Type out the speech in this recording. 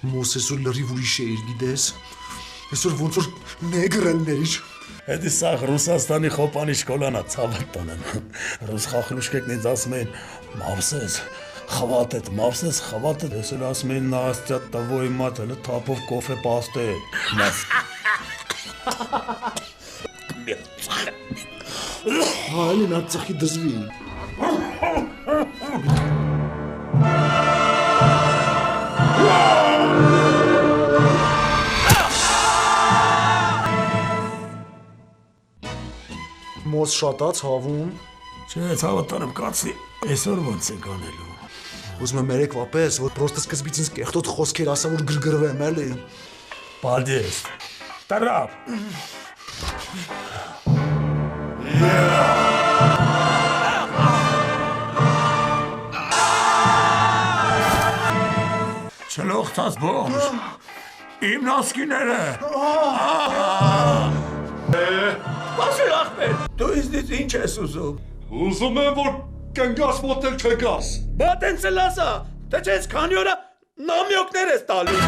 Մոսեսու լրիվ ուրիշ է իր գիտես։ Այսօր ոնց որ նեգրեններ։ Էդի սաղ Ռուսաստանի խոպանի շկոլանա ցավը տոնեն։ Ռուս խախրուշկեքն ինձ ասում էին Մավսես, խվատետ, ես էլ ասում էին Նաստյա տվոյ մատ, հələ թափով կոֆե պաստե։ Այլին ածխի դզվի։ Մոս շատաց հավում։ Չէ, ցավը տանեմ կացի, այսօր ոնց ենք անելու։ Ուզում եմ երեկվա պես, որ պրոստը սկզբից ինձ կեղտոտ խոսքեր ասա, որ գրգռվեմ, էլի։ Բալդես, տարապ։ Չլողցած բոմժ, իմ նասկիները։ Բասիր ախպեր, դու իզնից ինչ ես ուզում։ Ուզում եմ, որ կնգաս մոտել չգաս։ Բատ են սլասա, թե չես քանի օրա նամյոկներ ես տալու։